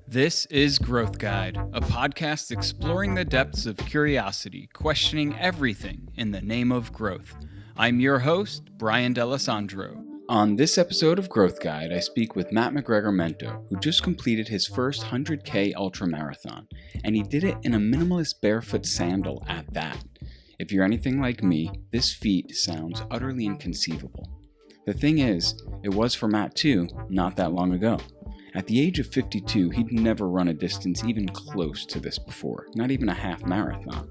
This is Growth Guide, a podcast exploring the depths of curiosity, questioning everything in the name of growth. I'm your host, Brian D'Alessandro. On this episode of Growth Guide, I speak with Matt Mcgregor-Mento, who just completed his first 100K ultramarathon, and he did it in a minimalist barefoot sandal at that. If you're anything like me, this feat sounds utterly inconceivable. The thing is, it was for Matt too, not that long ago. At the age of 52, he'd never run a distance even close to this before, not even a half marathon.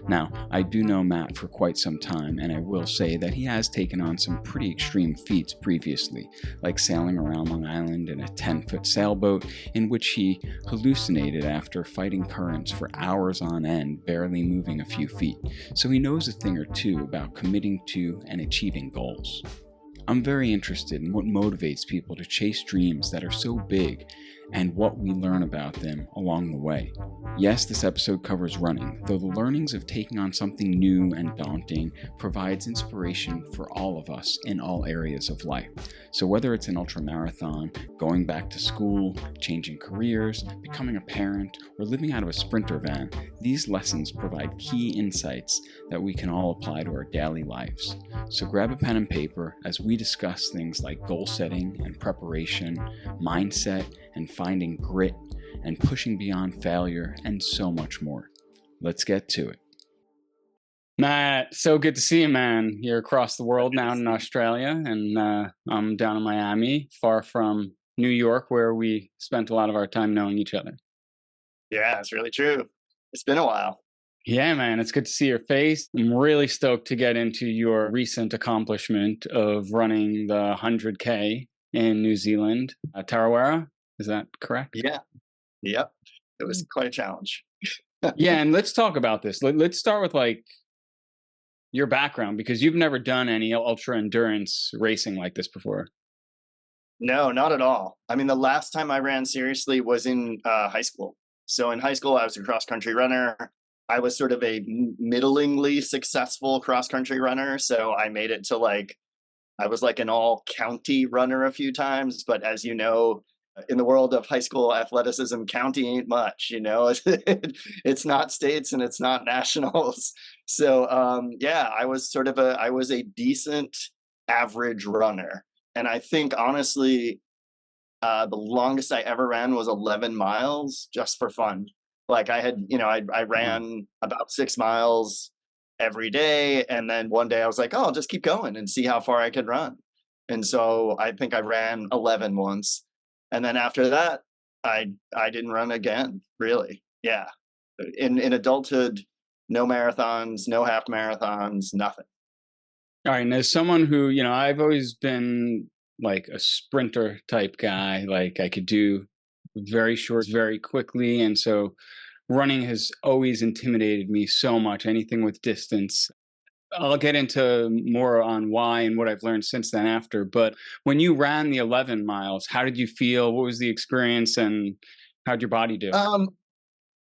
Now, I do know Matt for quite some time, and I will say that he has taken on some pretty extreme feats previously, like sailing around Long Island in a 10-foot sailboat in which he hallucinated after fighting currents for hours on end, barely moving a few feet, so he knows a thing or two about committing to and achieving goals. I'm very interested in what motivates people to chase dreams that are so big and what we learn about them along the way. Yes, this episode covers running, though the learnings of taking on something new and daunting provides inspiration for all of us in all areas of life. So whether it's an ultramarathon, going back to school, changing careers, becoming a parent, or living out of a sprinter van, these lessons provide key insights that we can all apply to our daily lives. So grab a pen and paper as we discuss things like goal setting and preparation, mindset, and finding grit, and pushing beyond failure, and so much more. Let's get to it. Matt, so good to see you, man. You're across the world now in Australia, and I'm down in Miami, far from New York, where we spent a lot of our time knowing each other. Yeah, it's really true. It's been a while. Yeah, man, it's good to see your face. I'm really stoked to get into your recent accomplishment of running the 100K in New Zealand, Tarawera. Is that correct? Yeah. Yep. It was quite a challenge. Yeah, and let's talk about this. Let's start with like your background, because you've never done any ultra endurance racing like this before. No, not at all. I mean, the last time I ran seriously was in high school. So in high school, I was a cross-country runner. I was sort of a middlingly successful cross-country runner. So I made it to I was like an all-county runner a few times. But as you know, in the world of high school athleticism, county ain't much, it's not states and it's not nationals. So, yeah, I was a decent average runner. And I think honestly, the longest I ever ran was 11 miles just for fun. Like I had, I ran about 6 miles every day. And then one day I was like, oh, I'll just keep going and see how far I could run. And so I think I ran 11 once. And then after that, I didn't run again, really. Yeah. In adulthood, no marathons, no half marathons, nothing. All right. And as someone who, I've always been like a sprinter type guy, like I could do very short, very quickly. And so running has always intimidated me so much, anything with distance. I'll get into more on why and what I've learned since then after. But when you ran the 11 miles, how did you feel? What was the experience and how'd your body do?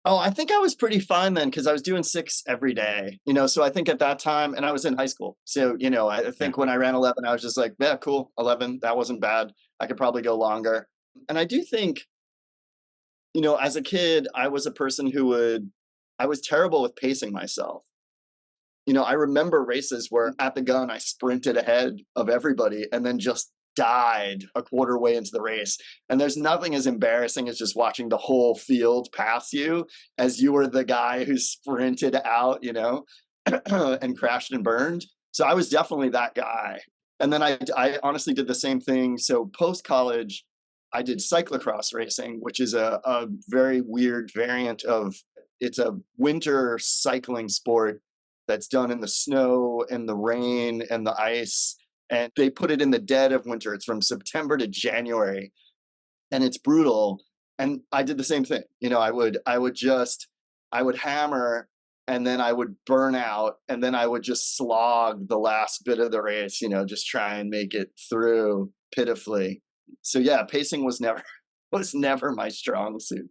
I think I was pretty fine then because I was doing 6 every day, so I think at that time, and I was in high school. So, I think when I ran 11, I was just like, yeah, cool. 11, that wasn't bad. I could probably go longer. And I do think, as a kid, I was a person I was terrible with pacing myself. I remember races where at the gun, I sprinted ahead of everybody and then just died a quarter way into the race. And there's nothing as embarrassing as just watching the whole field pass you as you were the guy who sprinted out, and crashed and burned. So I was definitely that guy. And then I honestly did the same thing. So post-college, I did cyclocross racing, which is a very weird variant of, it's a winter cycling sport that's done in the snow and the rain and the ice. And they put it in the dead of winter. It's from September to January. And it's brutal. And I did the same thing. I would hammer and then I would burn out. And then I would just slog the last bit of the race, just try and make it through pitifully. So yeah, pacing was never my strong suit.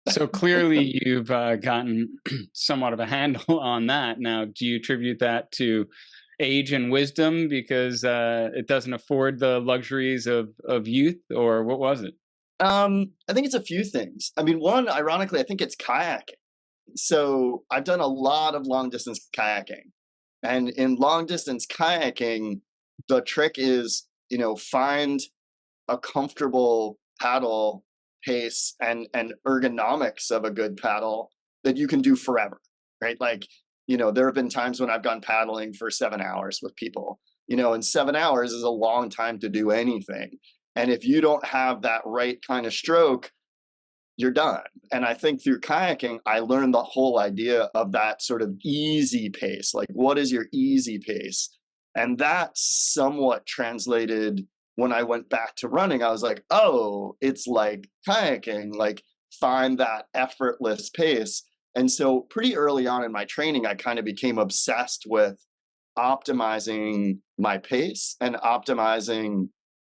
So clearly you've gotten somewhat of a handle on that. Now, do you attribute that to age and wisdom because it doesn't afford the luxuries of youth, or what was it? I think it's a few things. I mean, one, ironically, I think it's kayaking. So I've done a lot of long distance kayaking. And in long distance kayaking, the trick is, find a comfortable paddle pace and ergonomics of a good paddle that you can do forever, right? Like, there have been times when I've gone paddling for 7 hours with people, and 7 hours is a long time to do anything. And if you don't have that right kind of stroke, you're done. And I think through kayaking, I learned the whole idea of that sort of easy pace. Like, what is your easy pace? And that somewhat translated when I went back to running. I was like, oh, it's like kayaking, like find that effortless pace. And so pretty early on in my training, I kind of became obsessed with optimizing my pace and optimizing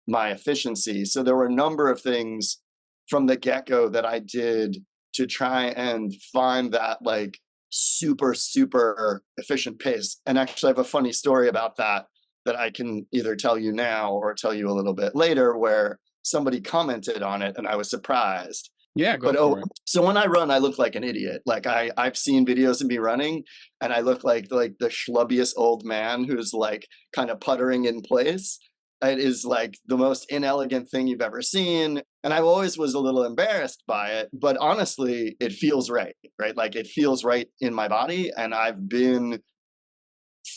my efficiency. So there were a number of things from the get-go that I did to try and find that like super, super efficient pace. And actually I have a funny story about that I can either tell you now or tell you a little bit later, where somebody commented on it and I was surprised. Yeah, go But for it. so when I run, I look like an idiot. Like I've seen videos of me running and I look like the schlubbiest old man who's like kind of puttering in place. It is like the most inelegant thing you've ever seen. And I always was a little embarrassed by it, but honestly, it feels right? Like it feels right in my body. And I've been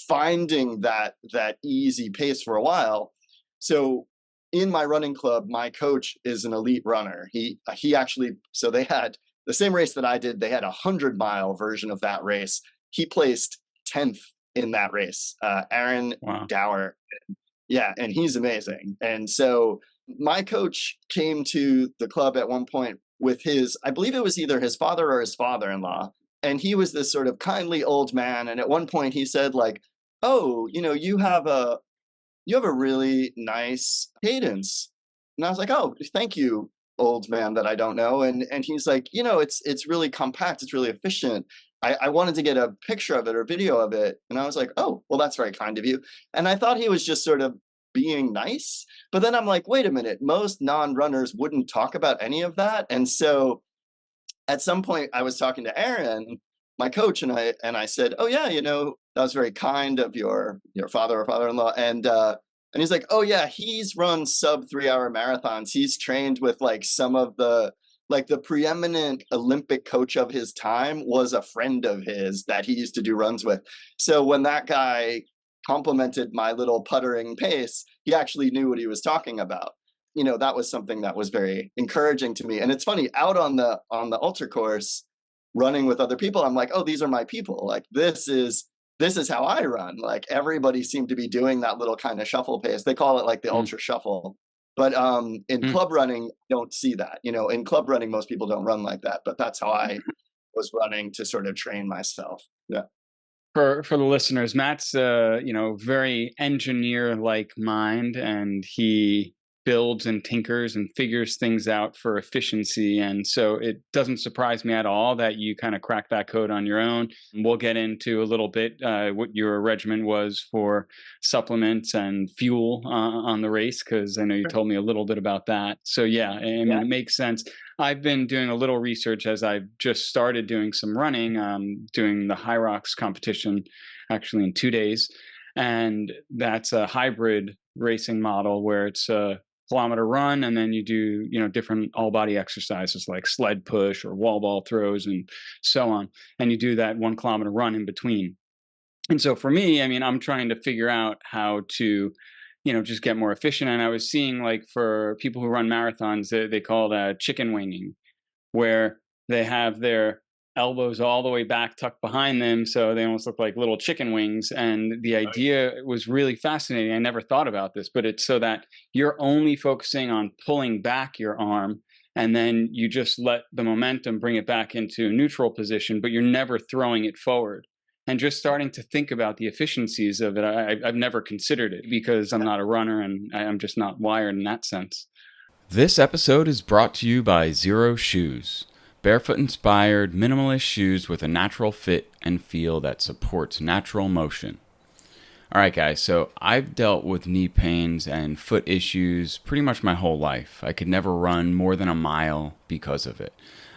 finding that easy pace for a while. So in my running club, my coach is an elite runner. He actually, so they had the same race that I did. They had 100-mile version of that race. He placed 10th in that race. Aaron Wow. Dower. Yeah, and he's amazing. And so my coach came to the club at one point with I believe it was either his father or his father-in-law. And he was this sort of kindly old man. And at one point he said like, oh, you have a really nice cadence. And I was like, oh, thank you, old man that I don't know. And he's like, it's really compact. It's really efficient. I wanted to get a picture of it or video of it. And I was like, oh, well, that's very kind of you. And I thought he was just sort of being nice. But then I'm like, wait a minute, most non-runners wouldn't talk about any of that. And so at some point I was talking to Aaron, my coach, and I said, oh yeah, that was very kind of your father or father-in-law. And he's like, oh yeah, he's run sub 3-hour marathons. He's trained with like some of the preeminent Olympic coach of his time was a friend of his that he used to do runs with. So when that guy complimented my little puttering pace, he actually knew what he was talking about. That was something that was very encouraging to me. And it's funny, out on the ultra course, running with other people, I'm like, oh, these are my people. Like this is how I run. Like everybody seemed to be doing that little kind of shuffle pace. They call it like the ultra shuffle. But in club running, don't see that. In club running, most people don't run like that. But that's how I was running to sort of train myself. Yeah. For the listeners, Matt's very engineer-like mind, and he builds and tinkers and figures things out for efficiency. And so it doesn't surprise me at all that you kind of crack that code on your own. We'll get into a little bit what your regimen was for supplements and fuel on the race, because I know you told me a little bit about that. So yeah, I mean, it makes sense. I've been doing a little research as I've just started doing some running, doing the High Rocks competition actually in 2 days. And that's a hybrid racing model where it's a kilometer run, and then you do, different all body exercises like sled push or wall ball throws and so on. And you do that 1 kilometer run in between. And so for me, I mean, I'm trying to figure out how to just get more efficient. And I was seeing like for people who run marathons, they call that chicken winging, where they have their elbows all the way back tucked behind them. So they almost look like little chicken wings. And the idea was really fascinating. I never thought about this, but it's so that you're only focusing on pulling back your arm, and then you just let the momentum bring it back into neutral position, but you're never throwing it forward. And just starting to think about the efficiencies of it, I've never considered it because I'm not a runner and I'm just not wired in that sense. This episode is brought to you by Xero Shoes, barefoot-inspired minimalist shoes with a natural fit and feel that supports natural motion. All right, guys. So I've dealt with knee pains and foot issues pretty much my whole life. I could never run more than a mile because of it.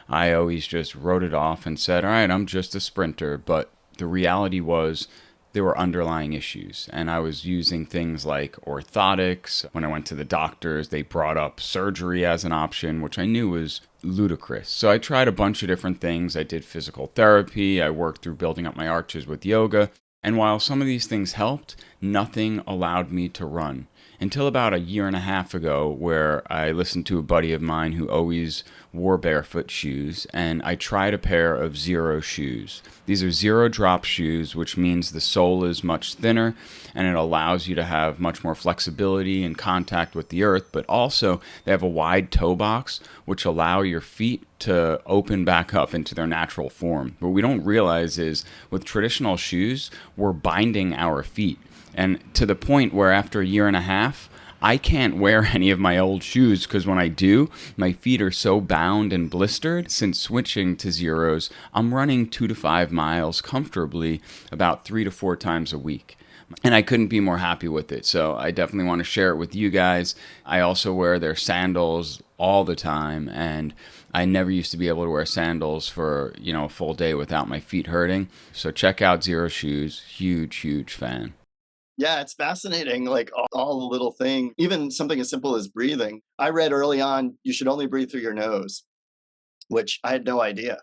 I always just wrote it off and said, all right, I'm just a sprinter. But the reality was there were underlying issues. And I was using things like orthotics. When I went to the doctors, they brought up surgery as an option, which I knew was ludicrous. So I tried a bunch of different things. I did physical therapy. I worked through building up my arches with yoga. And while some of these things helped, nothing allowed me to run. Until about a year and a half ago, where I listened to a buddy of mine who always wore barefoot shoes, and I tried a pair of Xero shoes. These are zero drop shoes, which means the sole is much thinner, and it allows you to have much more flexibility and contact with the earth, but also they have a wide toe box, which allow your feet to open back up into their natural form. What we don't realize is with traditional shoes, we're binding our feet. And to the point where after a year and a half, I can't wear any of my old shoes because when I do, my feet are so bound and blistered. Since switching to Xeros, I'm running 2 to 5 miles comfortably about 3 to 4 times a week. And I couldn't be more happy with it. So I definitely want to share it with you guys. I also wear their sandals all the time. And I never used to be able to wear sandals for, a full day without my feet hurting. So check out Xero shoes. Huge, huge fan. Yeah, it's fascinating, like all the little things, even something as simple as breathing. I read early on, you should only breathe through your nose, which I had no idea.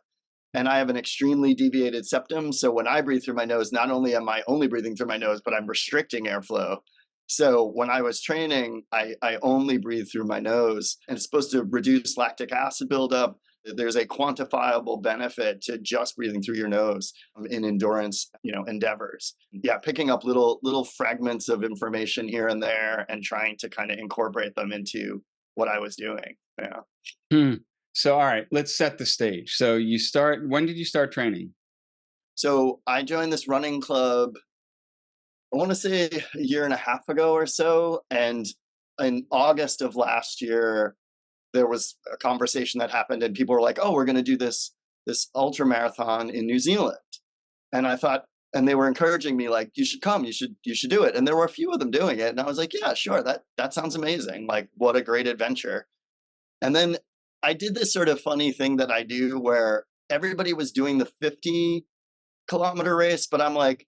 And I have an extremely deviated septum. So when I breathe through my nose, not only am I only breathing through my nose, but I'm restricting airflow. So when I was training, I only breathe through my nose, and it's supposed to reduce lactic acid buildup. There's a quantifiable benefit to just breathing through your nose in endurance, endeavors. Yeah, picking up little fragments of information here and there and trying to kind of incorporate them into what I was doing. Yeah. So, all right, let's set the stage. So when did you start training? So I joined this running club, I want to say a year and a half ago or so. And in August of last year, there was a conversation that happened and people were like, oh, we're going to do this ultra marathon in New Zealand. And I thought, and they were encouraging me, like, you should come, you should do it. And there were a few of them doing it. And I was like, yeah, sure. That sounds amazing. Like, what a great adventure. And then I did this sort of funny thing that I do where everybody was doing the 50-kilometer race, but I'm like,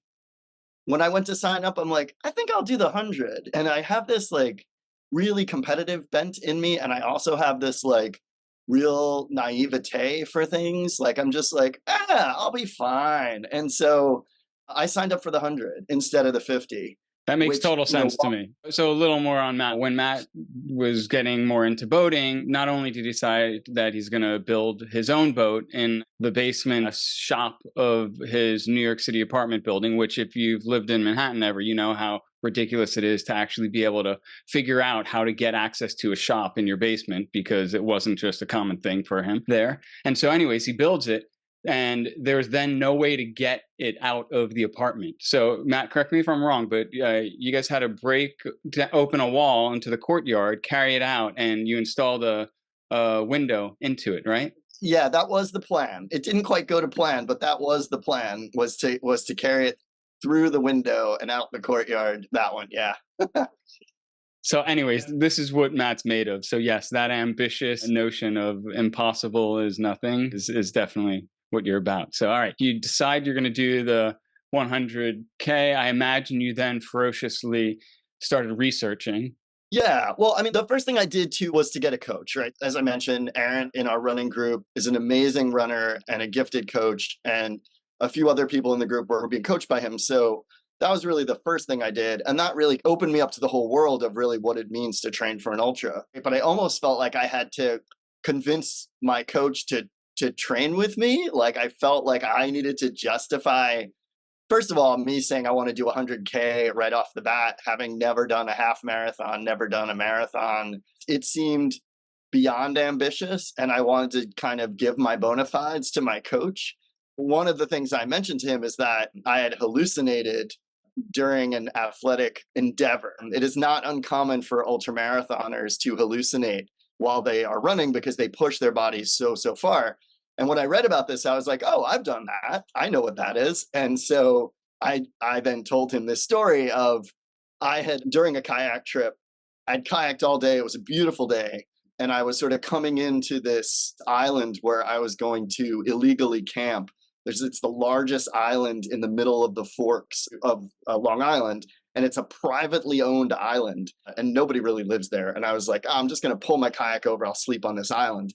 when I went to sign up, I'm like, I think I'll do the 100. And I have this like really competitive bent in me. And I also have this like real naivete for things. Like, I'm just like, I'll be fine. And so I signed up for the 100 instead of the 50. That makes total sense to me. So a little more on Matt. When Matt was getting more into boating, not only did he decide that he's going to build his own boat in the basement, a shop of his New York City apartment building, which if you've lived in Manhattan ever, you know how ridiculous it is to actually be able to figure out how to get access to a shop in your basement because it wasn't just a common thing for him there. And so anyways, he builds it. And there's then no way to get it out of the apartment. So, Matt, correct me if I'm wrong, but you guys had to open a wall into the courtyard, carry it out, and you installed a window into it, right? Yeah, that was the plan. It didn't quite go to plan, but that was the plan, was to carry it through the window and out the courtyard. That one, yeah. So anyways, this is what Matt's made of. So yes, that ambitious notion of impossible is nothing is definitely what you're about. So, all right, you decide you're going to do the 100K. I imagine you then ferociously started researching. Yeah. Well, I mean, the first thing I did too was to get a coach, right? As I mentioned, Aaron in our running group is an amazing runner and a gifted coach, and a few other people in the group were being coached by him. So that was really the first thing I did. And that really opened me up to the whole world of really what it means to train for an ultra. But I almost felt like I had to convince my coach to train with me. Like, I felt like I needed to justify, first of all, me saying I want to do 100K right off the bat, having never done a half marathon, never done a marathon. It seemed beyond ambitious, and I wanted to kind of give my bona fides to my coach. One of the things I mentioned to him is that I had hallucinated during an athletic endeavor. It is not uncommon for ultramarathoners to hallucinate while they are running because they push their bodies so far. And when I read about this, I was like, oh, I've done that. I know what that is. And so I then told him this story of I had, during a kayak trip, I'd kayaked all day. It was a beautiful day. And I was sort of coming into this island where I was going to illegally camp. It's the largest island in the middle of the forks of Long Island. And it's a privately owned island and nobody really lives there. And I was like, I'm just going to pull my kayak over. I'll sleep on this island.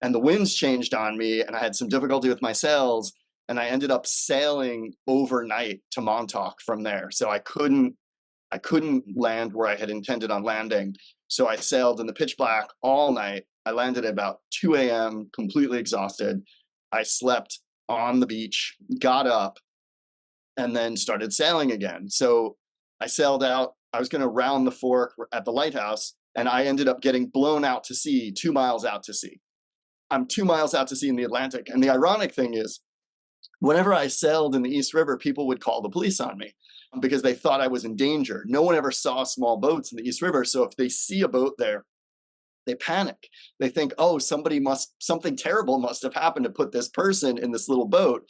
And the winds changed on me and I had some difficulty with my sails. And I ended up sailing overnight to Montauk from there. So I couldn't land where I had intended on landing. So I sailed in the pitch black all night. I landed at about 2 a.m., completely exhausted. I slept on the beach, got up, and then started sailing again. So I sailed out. I was going to round the fork at the lighthouse, and I ended up getting blown out to sea, 2 miles out to sea. I'm 2 miles out to sea in the Atlantic. And the ironic thing is, whenever I sailed in the East River, people would call the police on me because they thought I was in danger. No one ever saw small boats in the East River. So if they see a boat there, they panic. They think, oh, something terrible must have happened to put this person in this little boat.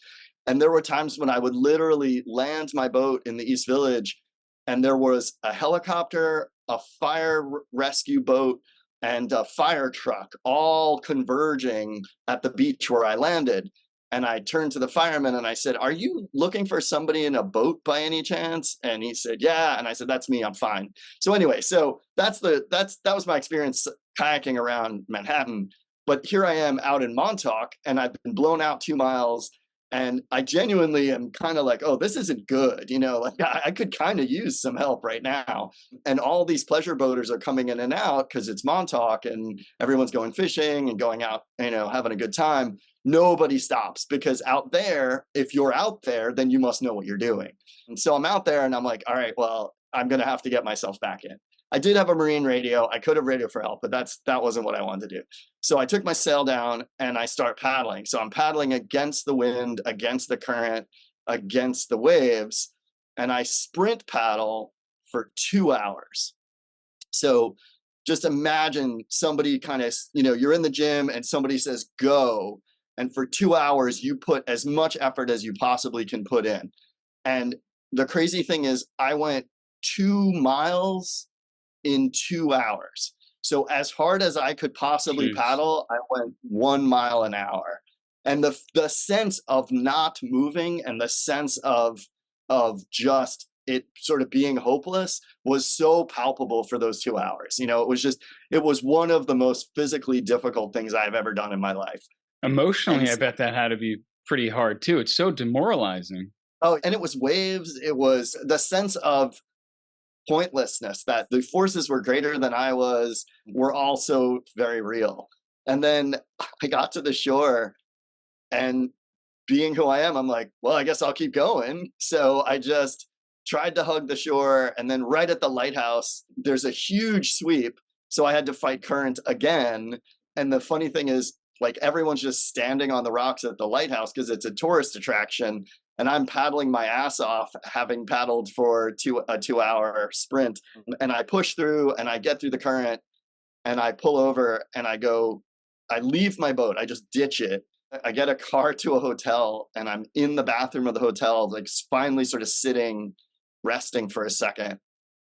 And there were times when I would literally land my boat in the East Village and there was a helicopter, a fire rescue boat, and a fire truck all converging at the beach where I landed. And I turned to the fireman and I said, are you looking for somebody in a boat by any chance? And he said, yeah. And I said, that's me, I'm fine. So anyway, so that was my experience kayaking around Manhattan. But here I am out in Montauk and I've been blown out 2 miles. And I genuinely am kind of like, oh, this isn't good. Like I could kind of use some help right now. And all these pleasure boaters are coming in and out because it's Montauk and everyone's going fishing and going out, having a good time. Nobody stops because out there, if you're out there, then you must know what you're doing. And so I'm out there and I'm like, all right, well, I'm going to have to get myself back in. I did have a marine radio. I could have radioed for help, but that wasn't what I wanted to do. So I took my sail down and I start paddling. So I'm paddling against the wind, against the current, against the waves, and I sprint paddle for 2 hours. So just imagine somebody kind of, you're in the gym and somebody says, go. And for 2 hours, you put as much effort as you possibly can put in. And the crazy thing is I went 2 miles in 2 hours. So as hard as I could possibly paddle, I went 1 mile an hour. And the sense of not moving and the sense of just it sort of being hopeless was so palpable for those 2 hours. It was one of the most physically difficult things I've ever done in my life. Emotionally, I bet that had to be pretty hard too. It's so demoralizing. Oh, and it was waves. It was the sense of pointlessness that the forces were greater than I were also very real. And then I got to the shore and being who I am, I'm like, well, I guess I'll keep going. So I just tried to hug the shore. And then right at the lighthouse, there's a huge sweep. So I had to fight current again. And the funny thing is, like everyone's just standing on the rocks at the lighthouse because it's a tourist attraction. And I'm paddling my ass off, having paddled for a 2 hour sprint. And I push through and I get through the current and I pull over and I leave my boat. I just ditch it. I get a car to a hotel and I'm in the bathroom of the hotel, like finally sort of sitting, resting for a second.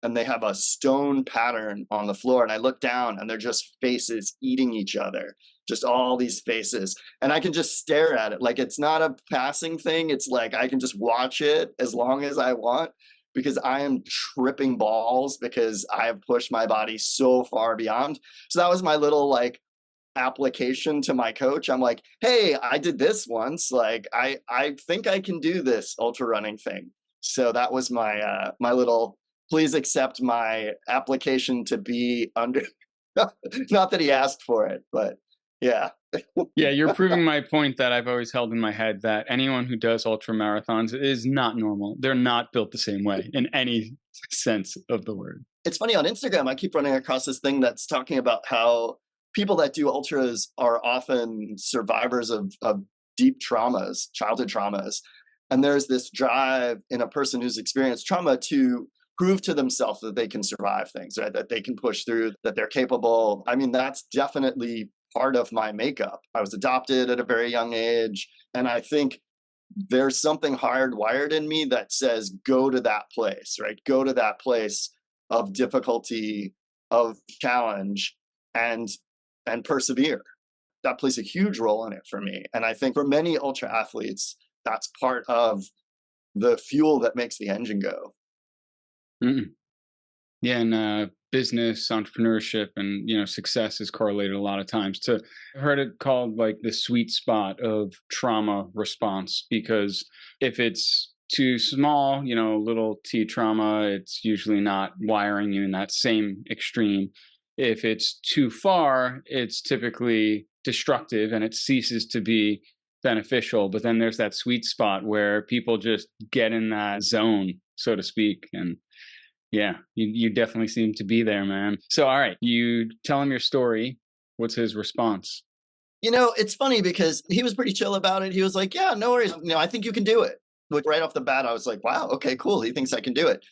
And they have a stone pattern on the floor. And I look down and they're just faces eating each other. Just all these faces. And I can just stare at it. Like it's not a passing thing. It's like I can just watch it as long as I want because I am tripping balls because I have pushed my body so far beyond. So that was my little application to my coach. I'm like, hey, I did this once. Like I think I can do this ultra running thing. So that was my my little, please accept my application to be under, not that he asked for it, but yeah. Yeah, you're proving my point that I've always held in my head that anyone who does ultra marathons is not normal. They're not built the same way in any sense of the word. It's funny, on Instagram, I keep running across this thing that's talking about how people that do ultras are often survivors of deep traumas, childhood traumas. And there's this drive in a person who's experienced trauma to prove to themselves that they can survive things, right? That they can push through, that they're capable. I mean, that's definitely part of my makeup. I was adopted at a very young age. And I think there's something hardwired in me that says, go to that place, right? Go to that place of difficulty, of challenge, and persevere. That plays a huge role in it for me. And I think for many ultra athletes, that's part of the fuel that makes the engine go. Mm-mm. Yeah, and business, entrepreneurship, and success is correlated a lot of times to. I've heard it called like the sweet spot of trauma response, because if it's too small, little t trauma, it's usually not wiring you in that same extreme. If it's too far, it's typically destructive and it ceases to be beneficial. But then there's that sweet spot where people just get in that zone, so to speak, and yeah, you definitely seem to be there, man. So, all right, you tell him your story. What's his response? It's funny because he was pretty chill about it. He was like, yeah, no worries. I think you can do it. But right off the bat, I was like, wow, okay, cool. He thinks I can do it.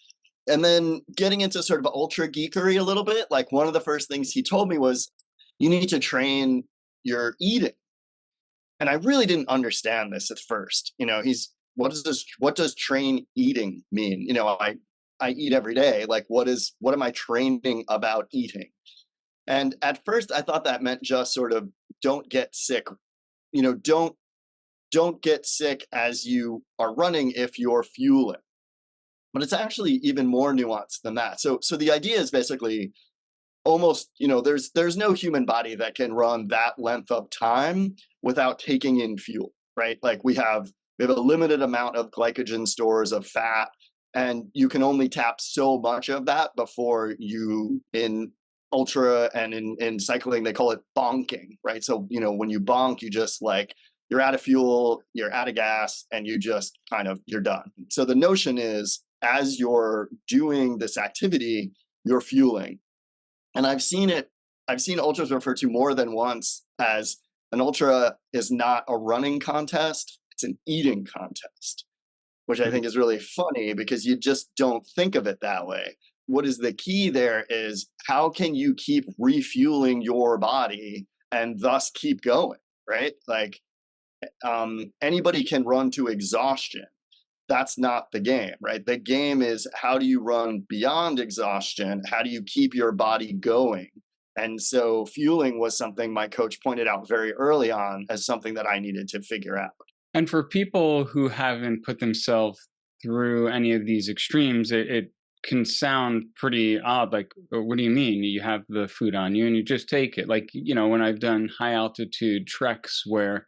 And then getting into sort of ultra geekery a little bit, like one of the first things he told me was, you need to train your eating. And I really didn't understand this at first. What does train eating mean? I eat every day. Like, what am I training about eating? And at first I thought that meant just sort of don't get sick. Don't get sick as you are running if you're fueling. But it's actually even more nuanced than that. So the idea is basically almost, there's no human body that can run that length of time without taking in fuel, right? Like we have a limited amount of glycogen stores of fat, and you can only tap so much of that before you, in ultra and in cycling, they call it bonking, right? So, when you bonk, you just like, you're out of fuel, you're out of gas, and you just you're done. So the notion is, as you're doing this activity, you're fueling. And I've seen ultras referred to more than once as an ultra is not a running contest, it's an eating contest, which I think is really funny because you just don't think of it that way. What is the key there is, how can you keep refueling your body and thus keep going, right? Like anybody can run to exhaustion. That's not the game, right? The game is, how do you run beyond exhaustion? How do you keep your body going? And so fueling was something my coach pointed out very early on as something that I needed to figure out. And for people who haven't put themselves through any of these extremes, it can sound pretty odd. Like, what do you mean? You have the food on you and you just take it. Like, when I've done high altitude treks where,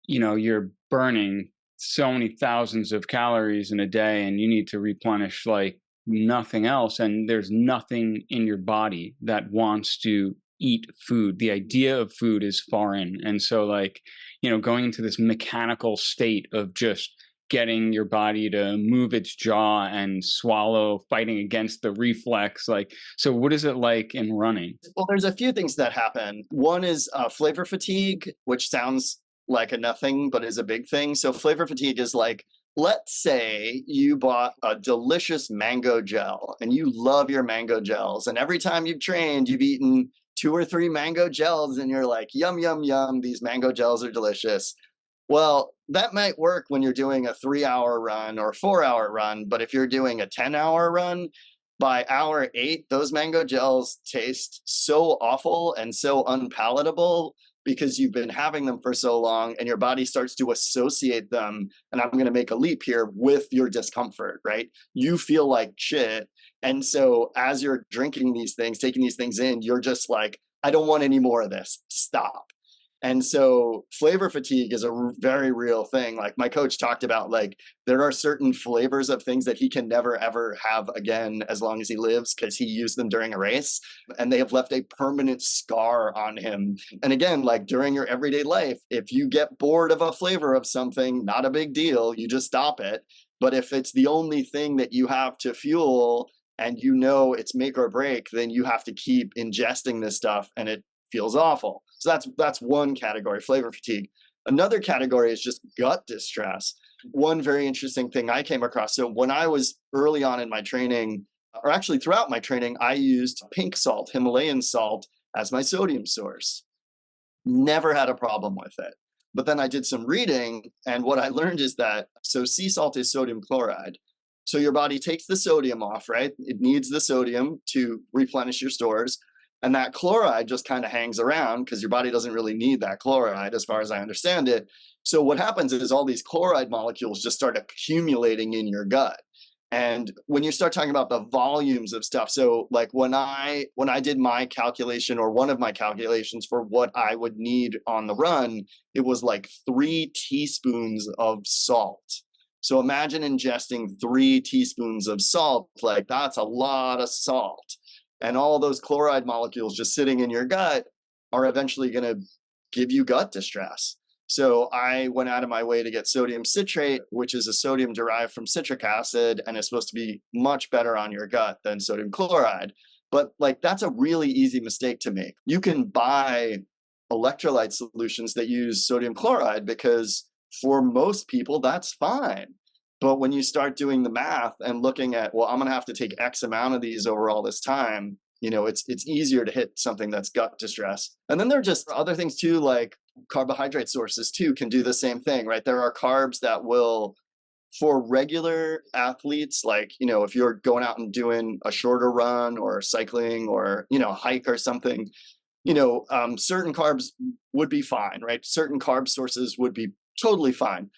you're burning so many thousands of calories in a day and you need to replenish like nothing else. And there's nothing in your body that wants to eat food. The idea of food is foreign. And so like, going into this mechanical state of just getting your body to move its jaw and swallow, fighting against the reflex. Like, so what is it like in running? Well, there's a few things that happen. One is flavor fatigue, which sounds like a nothing, but is a big thing. So flavor fatigue is like, let's say you bought a delicious mango gel and you love your mango gels. And every time you've trained, you've eaten 2 or 3 mango gels and you're like, yum, yum, yum, these mango gels are delicious. Well, that might work when you're doing a 3-hour run or 4-hour run. But if you're doing a 10-hour run, by hour 8, those mango gels taste so awful and so unpalatable because you've been having them for so long and your body starts to associate them. And I'm going to make a leap here with your discomfort, right? You feel like shit. And so as you're drinking these things, taking these things in, you're just like, I don't want any more of this. Stop. And so flavor fatigue is a very real thing. Like my coach talked about, like there are certain flavors of things that he can never, ever have again as long as he lives because he used them during a race and they have left a permanent scar on him. And again, like during your everyday life, if you get bored of a flavor of something, not a big deal, you just stop it. But if it's the only thing that you have to fuel and it's make or break, then you have to keep ingesting this stuff and it feels awful. So that's one category, flavor fatigue. Another category is just gut distress. One very interesting thing I came across. So when I was early on in my training, or actually throughout my training, I used pink salt, Himalayan salt, as my sodium source. Never had a problem with it. But then I did some reading, and what I learned is that, so sea salt is sodium chloride. So your body takes the sodium off, right? It needs the sodium to replenish your stores. And that chloride just kind of hangs around because your body doesn't really need that chloride, as far as I understand it. So what happens is all these chloride molecules just start accumulating in your gut. And when you start talking about the volumes of stuff, so like when I did my calculation, or one of my calculations for what I would need on the run, it was like 3 teaspoons of salt. So imagine ingesting 3 teaspoons of salt. Like, that's a lot of salt. And all those chloride molecules just sitting in your gut are eventually going to give you gut distress. So I went out of my way to get sodium citrate, which is a sodium derived from citric acid, and is supposed to be much better on your gut than sodium chloride. But like, that's a really easy mistake to make. You can buy electrolyte solutions that use sodium chloride, because for most people, that's fine. But when you start doing the math and looking at, well, I'm going to have to take X amount of these over all this time, it's easier to hit something that's gut distress. And then there are just other things too, like carbohydrate sources too can do the same thing, right? There are carbs that will, for regular athletes, like, if you're going out and doing a shorter run or cycling or, hike or something, certain carbs would be fine, right? Certain carb sources would be totally fine.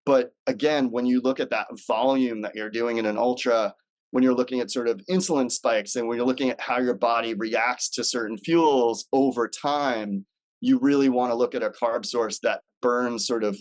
But again, when you look at that volume that you're doing in an ultra, when you're looking at sort of insulin spikes, and when you're looking at how your body reacts to certain fuels over time, you really want to look at a carb source that burns sort of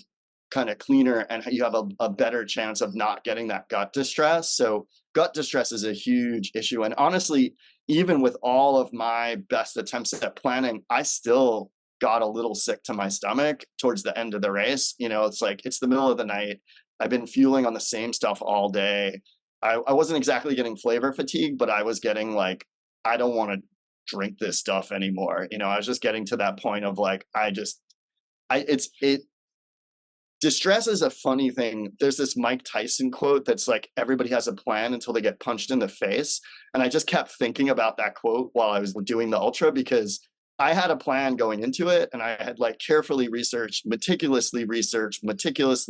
kind of cleaner, and you have a better chance of not getting that gut distress. So gut distress is a huge issue. And honestly, even with all of my best attempts at planning, I still got a little sick to my stomach towards the end of the race. It's like, it's the middle of the night. I've been fueling on the same stuff all day. I wasn't exactly getting flavor fatigue, but I was getting like, I don't want to drink this stuff anymore. I was just getting to that point of like, distress is a funny thing. There's this Mike Tyson quote that's like, everybody has a plan until they get punched in the face. And I just kept thinking about that quote while I was doing the ultra, because I had a plan going into it, and I had like carefully researched, meticulously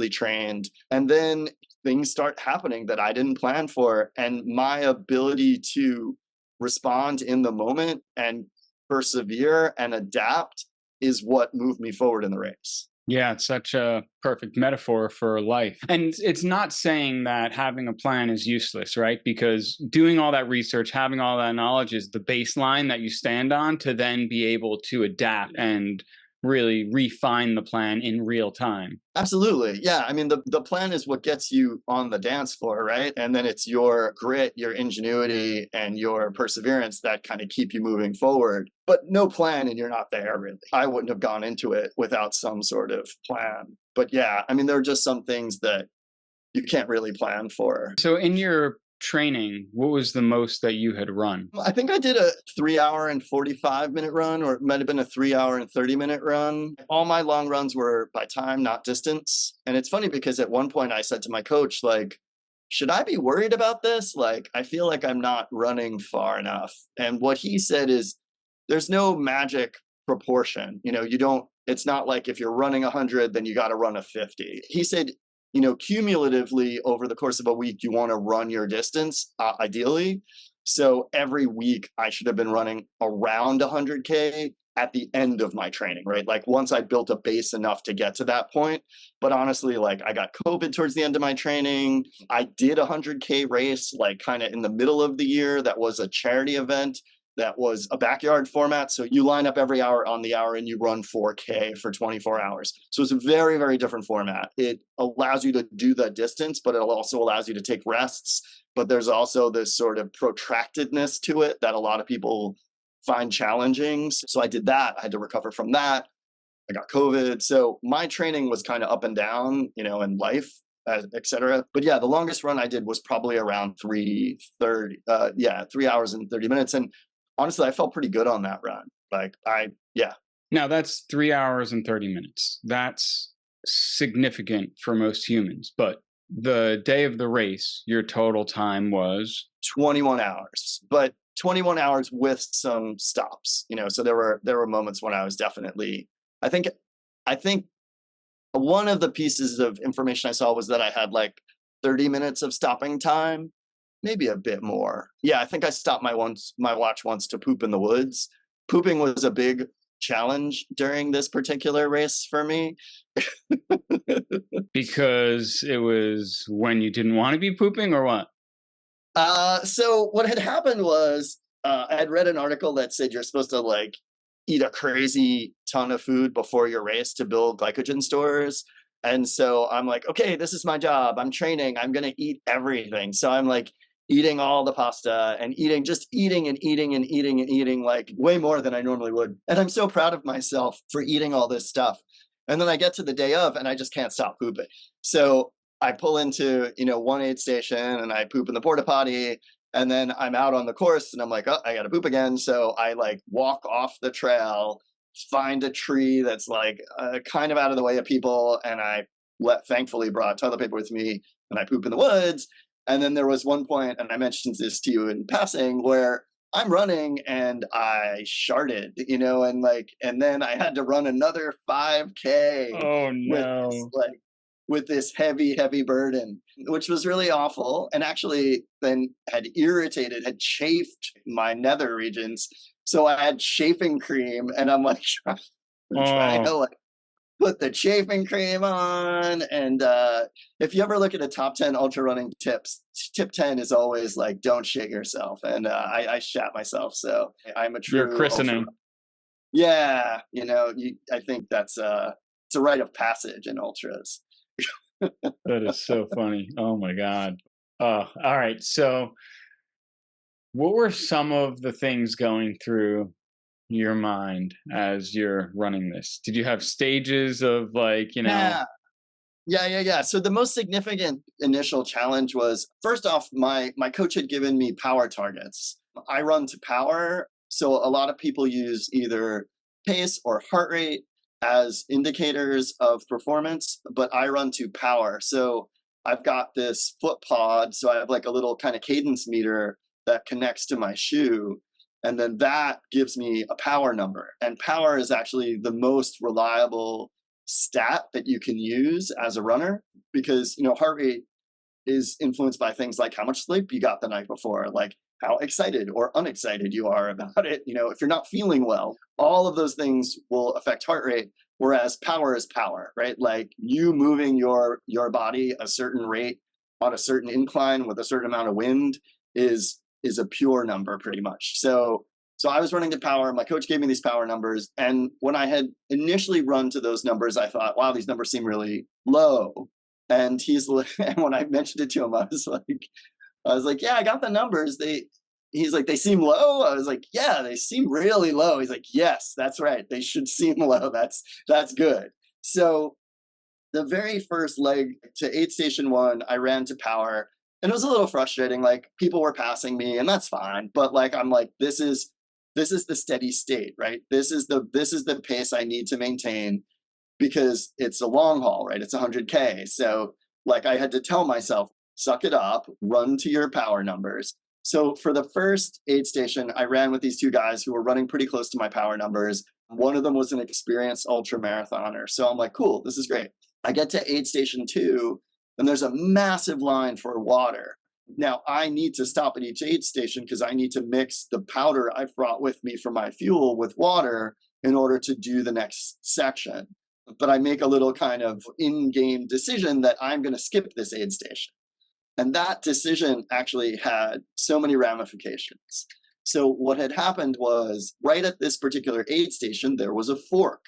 trained. And then things start happening that I didn't plan for. And my ability to respond in the moment and persevere and adapt is what moved me forward in the race. Yeah, it's such a perfect metaphor for life. And it's not saying that having a plan is useless, right? Because doing all that research, having all that knowledge is the baseline that you stand on to then be able to adapt and really refine the plan in real time. Absolutely. Yeah. I mean, the plan is what gets you on the dance floor, right? And then it's your grit, your ingenuity, and your perseverance that kind of keep you moving forward. But no plan and you're not there, really. I wouldn't have gone into it without some sort of plan. But yeah, I mean, there are just some things that you can't really plan for. So in your training, what was the most that you had run? I think I did a 3-hour and 45-minute run, or it might have been a 3-hour and 30-minute run. All my long runs were by time, not distance. And it's funny because at one point I said to my coach, like, should I be worried about this? Like, I feel like I'm not running far enough. And what he said is, there's no magic proportion. It's not like if you're running 100, then you got to run a 50. He said, cumulatively over the course of a week, you want to run your distance, ideally. So every week I should have been running around 100K at the end of my training, right? Like once I built a base enough to get to that point. But honestly, like I got COVID towards the end of my training. I did a 100K race, like kind of in the middle of the year. That was a charity event. That was a backyard format. So you line up every hour on the hour and you run 4K for 24 hours. So it's a very, very different format. It allows you to do the distance, but it also allows you to take rests. But there's also this sort of protractedness to it that a lot of people find challenging. So I did that. I had to recover from that. I got COVID. So my training was kind of up and down, in life, et cetera. But yeah, the longest run I did was probably around 3 hours and 30 minutes. And honestly, I felt pretty good on that run. Now that's 3 hours and 30 minutes. That's significant for most humans. But the day of the race, your total time was 21 hours, but 21 hours with some stops, so there were moments when I was definitely, I think One of the pieces of information I saw was that I had like 30 minutes of stopping time, maybe a bit more. Yeah, I think I stopped my watch once to poop in the woods. Pooping was a big challenge during this particular race for me. Because it was when you didn't want to be pooping, or what? So what had happened was I had read an article that said you're supposed to like eat a crazy ton of food before your race to build glycogen stores. And so I'm like, okay, this is my job. I'm training. I'm going to eat everything. So I'm like eating all the pasta and just eating and eating and eating and eating like way more than I normally would. And I'm so proud of myself for eating all this stuff. And then I get to the day of and I just can't stop pooping. So I pull into, one aid station and I poop in the porta potty. And then I'm out on the course and I'm like, oh, I got to poop again. So I like walk off the trail, find a tree that's like kind of out of the way of people. And I thankfully brought toilet paper with me and I poop in the woods. And then there was one point, and I mentioned this to you in passing, where I'm running and I sharted, and then I had to run another 5K Oh with no. this heavy, heavy burden, which was really awful. And actually then had chafed my nether regions. So I had chafing cream and I'm like trying to like put the chafing cream on. And if you ever look at a top 10 ultra running tips, tip 10 is always like, don't shit yourself. And I shat myself. So I'm a true Your christening. ultra. Yeah. I think that's it's a rite of passage in ultras. That is so funny. Oh my God. All right. So what were some of the things going through your mind as you're running this? Did you have stages of like, Yeah. So the most significant initial challenge was, first off, my coach had given me power targets. I run to power. So a lot of people use either pace or heart rate as indicators of performance, but I run to power. So I've got this foot pod. So I have like a little kind of cadence meter that connects to my shoe. And then that gives me a power number. And power is actually the most reliable stat that you can use as a runner, because heart rate is influenced by things like how much sleep you got the night before, like how excited or unexcited you are about it. If you're not feeling well, all of those things will affect heart rate. Whereas power is power, right? Like you moving your body a certain rate on a certain incline with a certain amount of wind is a pure number pretty much. So I was running to power. My coach gave me these power numbers. And when I had initially run to those numbers, I thought, wow, these numbers seem really low. And and when I mentioned it to him, I was like, yeah, I got the numbers. He's like, they seem low. I was like, yeah, they seem really low. He's like, yes, that's right. They should seem low. That's good. So the very first leg to aid station 1, I ran to power. And it was a little frustrating. Like people were passing me and that's fine. But like, I'm like, this is the steady state, right? This is the pace I need to maintain because it's a long haul, right? It's 100K. So like I had to tell myself, suck it up, run to your power numbers. So for the first aid station, I ran with these 2 guys who were running pretty close to my power numbers. One of them was an experienced ultra marathoner. So I'm like, cool, this is great. I get to aid station 2 and there's a massive line for water. Now I need to stop at each aid station because I need to mix the powder I brought with me for my fuel with water in order to do the next section. But I make a little kind of in-game decision that I'm going to skip this aid station. And that decision actually had so many ramifications. So what had happened was right at this particular aid station, there was a fork.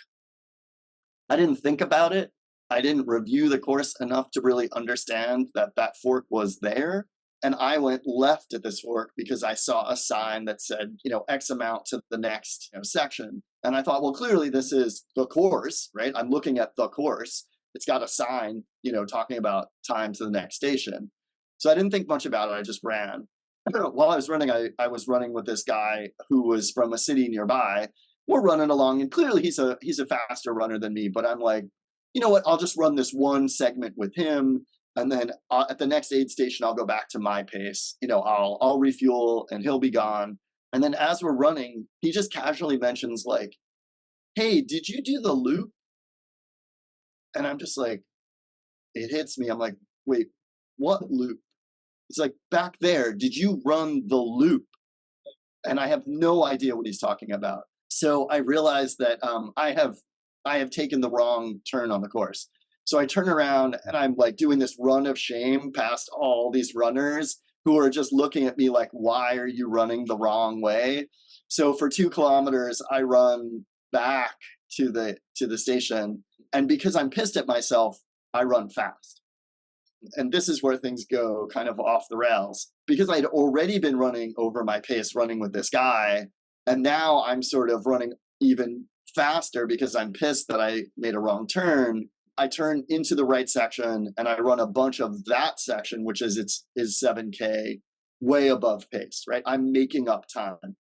I didn't think about it. I didn't review the course enough to really understand that fork was there. And I went left at this fork because I saw a sign that said, X amount to the next section. And I thought, well, clearly this is the course, right? I'm looking at the course. It's got a sign, talking about time to the next station. So I didn't think much about it. I just ran. While I was running, I was running with this guy who was from a city nearby. We're running along, and clearly he's a faster runner than me. But I'm like, you know what? I'll just run this one segment with him, and then at the next aid station, I'll go back to my pace. I'll refuel, and he'll be gone. And then as we're running, he just casually mentions like, "Hey, did you do the loop?" And I'm just like, it hits me. I'm like, wait, what loop? It's like, back there, did you run the loop? And I have no idea what he's talking about. So I realized that I have taken the wrong turn on the course. So I turn around and I'm like doing this run of shame past all these runners who are just looking at me like, why are you running the wrong way? So for 2 kilometers, I run back to the station. And because I'm pissed at myself, I run fast. And this is where things go kind of off the rails, because I'd already been running over my pace, running with this guy. And now I'm sort of running even faster because I'm pissed that I made a wrong turn. I turn into the right section and I run a bunch of that section, which is 7K, way above pace, right? I'm making up time.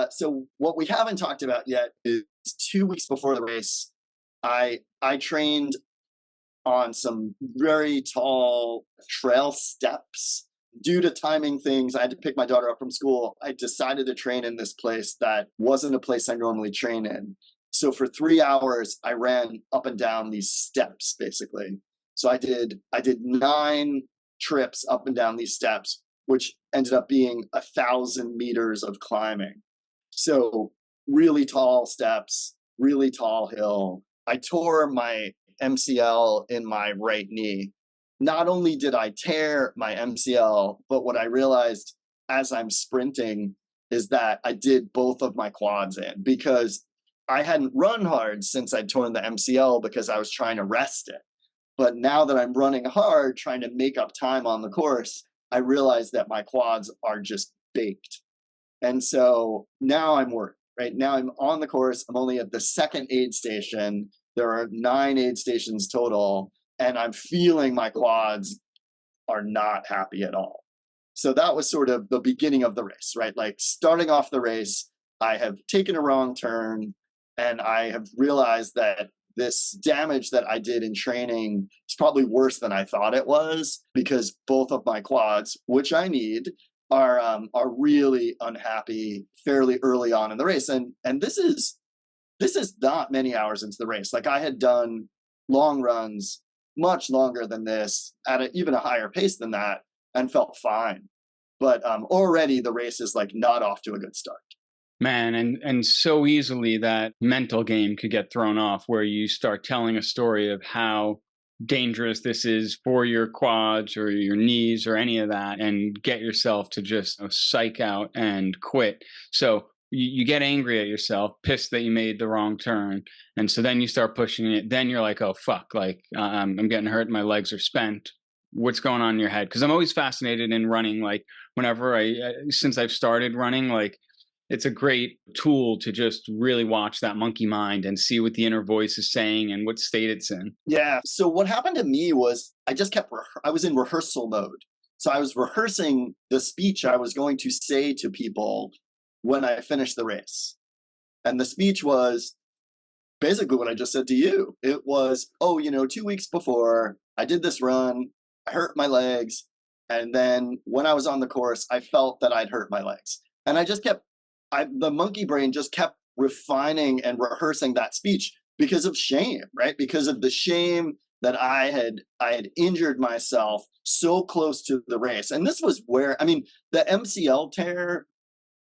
So what we haven't talked about yet is 2 weeks before the race, I trained on some very tall trail steps. Due to timing things, I had to pick my daughter up from school. I decided to train in this place that wasn't a place I normally train in. So for 3 hours, I ran up and down these steps, basically. So I did 9 trips up and down these steps, which ended up being 1,000 meters of climbing. So really tall steps, really tall hill. I tore my MCL in my right knee. Not only did I tear my MCL, but what I realized as I'm sprinting is that I did both of my quads in, because I hadn't run hard since I'd torn the MCL because I was trying to rest it. But now that I'm running hard, trying to make up time on the course, I realized that my quads are just baked. And so now I'm worried, right? Now I'm on the course. I'm only at the second aid station. There are 9 aid stations total, and I'm feeling my quads are not happy at all. So that was sort of the beginning of the race, right? Like starting off the race, I have taken a wrong turn, and I have realized that this damage that I did in training is probably worse than I thought it was, because both of my quads, which I need, are really unhappy fairly early on in the race. And this is not many hours into the race. Like I had done long runs much longer than this at even a higher pace than that and felt fine. But already the race is like not off to a good start. Man, and so easily that mental game could get thrown off, where you start telling a story of how dangerous this is for your quads or your knees or any of that, and get yourself to just psych out and quit. So you get angry at yourself, pissed that you made the wrong turn. And so then you start pushing it. Then you're like, oh, fuck, like I'm getting hurt. My legs are spent. What's going on in your head? Because I'm always fascinated in running. Like whenever since I've started running, like it's a great tool to just really watch that monkey mind and see what the inner voice is saying and what state it's in. Yeah. So what happened to me was I just I was in rehearsal mode. So I was rehearsing the speech I was going to say to people when I finished the race. And the speech was basically what I just said to you. It was, 2 weeks before I did this run, I hurt my legs. And then when I was on the course, I felt that I'd hurt my legs. And I just the monkey brain just kept refining and rehearsing that speech because of shame, right? Because of the shame that I had injured myself so close to the race. And this was where, the MCL tear,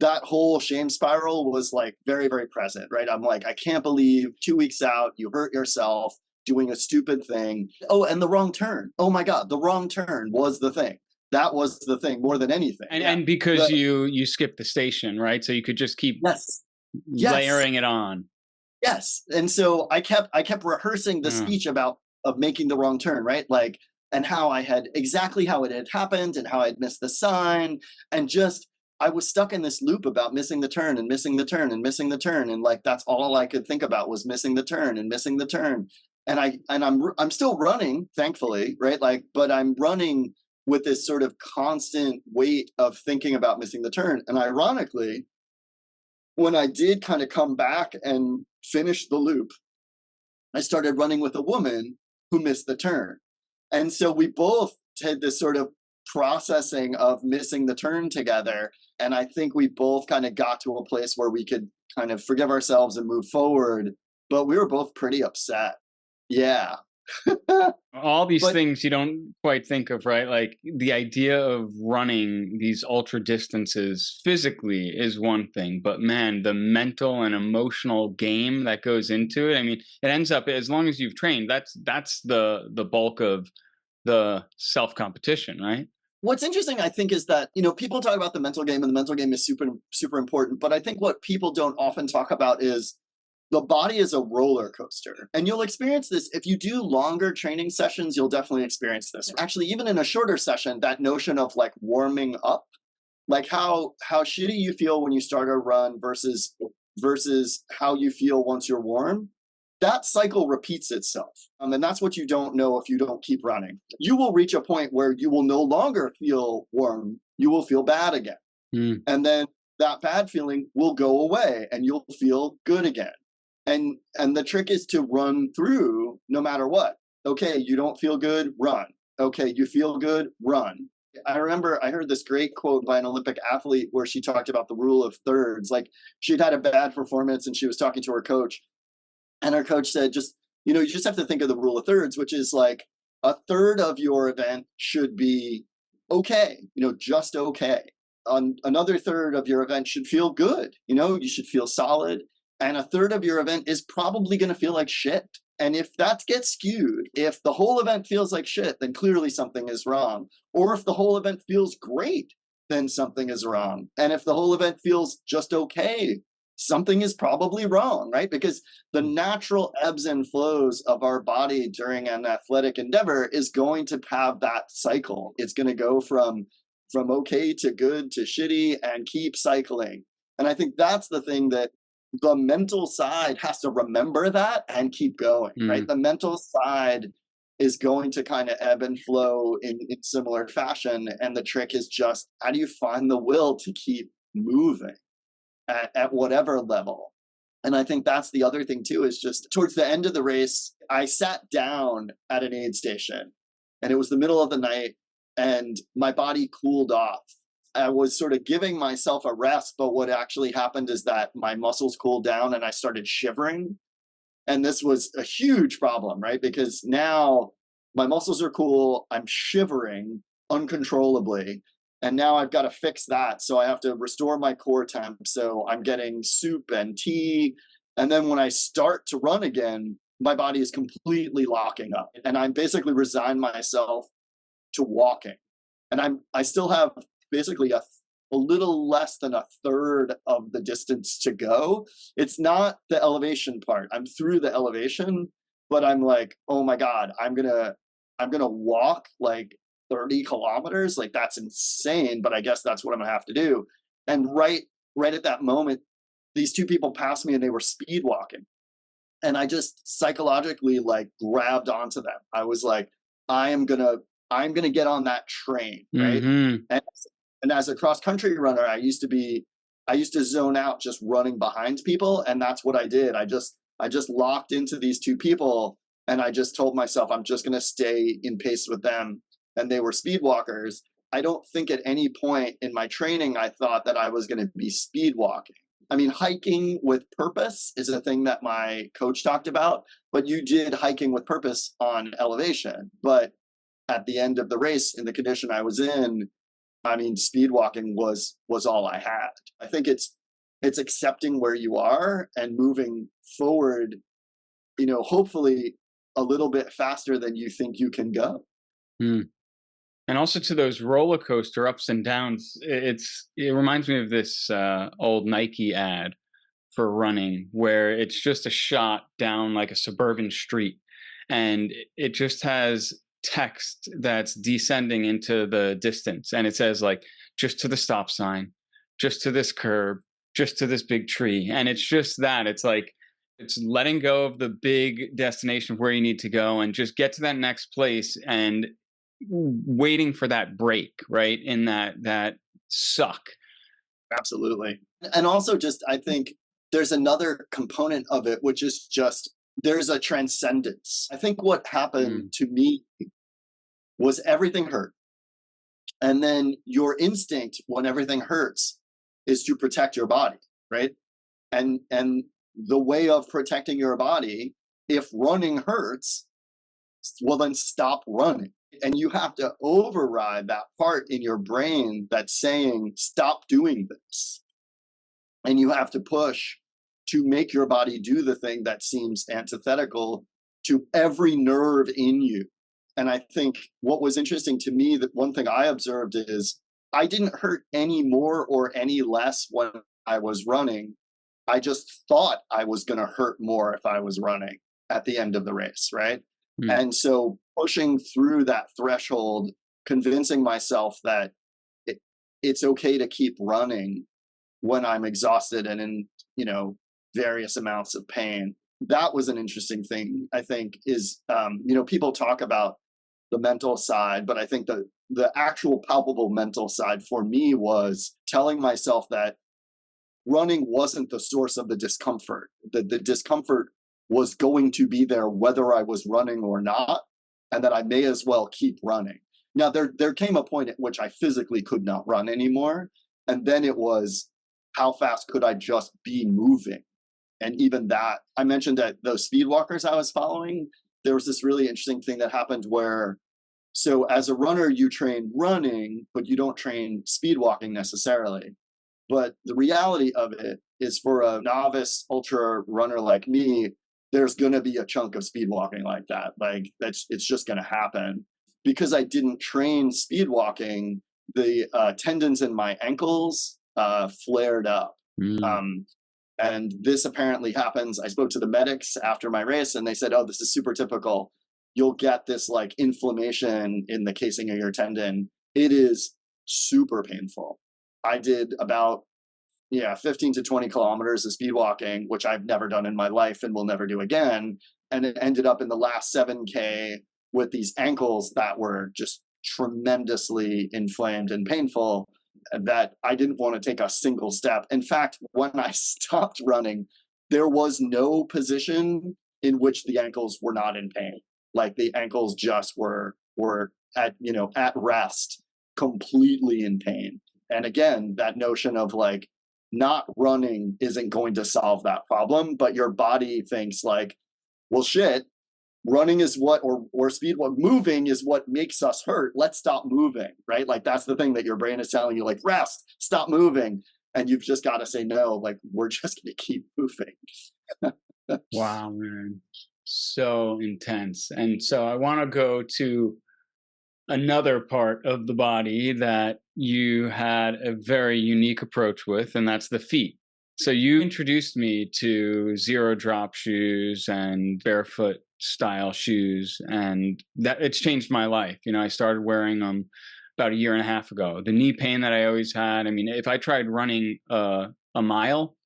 that whole shame spiral was like very, very present, right? I'm like, I can't believe 2 weeks out, you hurt yourself doing a stupid thing. Oh, and the wrong turn. Oh my God, the wrong turn was the thing. That was the thing more than anything. And because you skipped the station, right? So you could just keep layering it on. Yes. And so I kept rehearsing the speech of making the wrong turn, right? Like, and how I had exactly how it had happened and how I'd missed the sign, and just I was stuck in this loop about missing the turn and missing the turn and missing the turn, and like that's all I could think about was missing the turn and missing the turn. And I'm still running, thankfully, right? Like, but I'm running with this sort of constant weight of thinking about missing the turn. And ironically, when I did kind of come back and finish the loop, I started running with a woman who missed the turn. And so we both had this sort of processing of missing the turn together. And I think we both kind of got to a place where we could kind of forgive ourselves and move forward. But we were both pretty upset. Yeah. All these But things you don't quite think of, right? Like the idea of running these ultra distances physically is one thing, but man, the mental and emotional game that goes into it. I mean, it ends up, as long as you've trained, that's the bulk of the self competition, right? what's interesting, I think, is that, people talk about the mental game, and the mental game is super, super important. But I think what people don't often talk about is the body is a roller coaster. And you'll experience this if you do longer training sessions. You'll definitely experience this. Actually, even in a shorter session, that notion of like warming up, like how shitty you feel when you start a run versus how you feel once you're warm, that cycle repeats itself. And that's what you don't know if you don't keep running. You will reach a point where you will no longer feel warm. You will feel bad again. Mm. And then that bad feeling will go away and you'll feel good again. And the trick is to run through no matter what. Okay, you don't feel good, run. Okay, you feel good, run. I remember I heard this great quote by an Olympic athlete where she talked about the rule of thirds. Like, she'd had a bad performance and she was talking to her coach. And her coach said, you just have to think of the rule of thirds, which is like a third of your event should be okay, just okay. Another third of your event should feel good. You should feel solid. And a third of your event is probably going to feel like shit. And if that gets skewed, if the whole event feels like shit, then clearly something is wrong. Or if the whole event feels great, then something is wrong. And if the whole event feels just okay, something is probably wrong, right? Because the natural ebbs and flows of our body during an athletic endeavor is going to have that cycle. It's going to go from okay to good to shitty and keep cycling. And I think that's the thing that the mental side has to remember that and keep going, right? The mental side is going to kind of ebb and flow in similar fashion. And the trick is just, how do you find the will to keep moving at whatever level? And I think that's the other thing too, is just towards the end of the race, I sat down at an aid station and it was the middle of the night and my body cooled off. I was sort of giving myself a rest, but what actually happened is that my muscles cooled down and I started shivering. And this was a huge problem, right? Because now my muscles are cool, I'm shivering uncontrollably, and now I've got to fix that. So I have to restore my core temp. So I'm getting soup and tea. And then when I start to run again, my body is completely locking up. And I'm basically resigned myself to walking. And I still have basically a little less than a third of the distance to go. It's not the elevation part. I'm through the elevation, but I'm like, oh my God, I'm gonna walk like 30 kilometers. Like, that's insane, but I guess that's what I'm gonna have to do. And right at that moment, these two people passed me and they were speed walking. And I just psychologically like grabbed onto them. I was like, I'm gonna get on that train, right? And as a cross country runner, I used to zone out just running behind people, and that's what I did. I just locked into these two people, and I just told myself I'm just gonna stay in pace with them. And they were speed walkers. I don't think at any point in my training I thought that I was gonna be speed walking. I mean, hiking with purpose is a thing that my coach talked about, but you did hiking with purpose on elevation. But at the end of the race, in the condition I was in, I mean, speed walking was all I had. I think it's accepting where you are and moving forward, hopefully a little bit faster than you think you can go. And also to those roller coaster ups and downs, it reminds me of this old Nike ad for running where it's just a shot down like a suburban street, and it just has text that's descending into the distance, and it says like, just to the stop sign, just to this curb, just to this big tree. And it's just that, it's like, it's letting go of the big destination of where you need to go and just get to that next place and waiting for that break, right? In that suck. Absolutely. And also just, I think there's another component of it, which is just, there's a transcendence. I think what happened to me was everything hurt. And then your instinct when everything hurts is to protect your body, right? And the way of protecting your body if running hurts, well, then stop running. And you have to override that part in your brain that's saying, stop doing this. And you have to push to make your body do the thing that seems antithetical to every nerve in you. And I think what was interesting to me, that one thing I observed is I didn't hurt any more or any less when I was running. I just thought I was going to hurt more if I was running at the end of the race, right? And so pushing through that threshold, convincing myself that it's okay to keep running when I'm exhausted and in, various amounts of pain. That was an interesting thing, I think, is, people talk about the mental side, but I think the actual palpable mental side for me was telling myself that running wasn't the source of the discomfort. The discomfort was going to be there whether I was running or not, and that I may as well keep running. Now, there came a point at which I physically could not run anymore, and then it was, how fast could I just be moving? And even that, I mentioned that those speed walkers I was following, there was this really interesting thing that happened where, so as a runner, you train running, but you don't train speed walking necessarily. But the reality of it is, for a novice ultra runner like me, there's going to be a chunk of speed walking like that. Like it's just going to happen. Because I didn't train speed walking, the tendons in my ankles flared up. And this apparently happens. I spoke to the medics after my race, and they said, oh, this is super typical. You'll get this like inflammation in the casing of your tendon. It is super painful. I did about 15 to 20 kilometers of speed walking, which I've never done in my life and will never do again. And it ended up in the last 7K with these ankles that were just tremendously inflamed and painful, that I didn't want to take a single step. In fact, when I stopped running, there was no position in which the ankles were not in pain. Like the ankles just were at rest, completely in pain. And again, that notion of like, not running isn't going to solve that problem, but your body thinks like, well, shit, running is what, or speed, what moving is what makes us hurt. Let's stop moving, right? Like that's the thing that your brain is telling you, like, rest, stop moving. And you've just got to say, no, like we're just going to keep moving. Wow, man. So intense. And so I want to go to another part of the body that you had a very unique approach with, and that's the feet. So you introduced me to Xero drop shoes and barefoot style shoes, and that it's changed my life. I started wearing them about a year and a half ago. The knee pain that I always had, I mean, if I tried running a mile,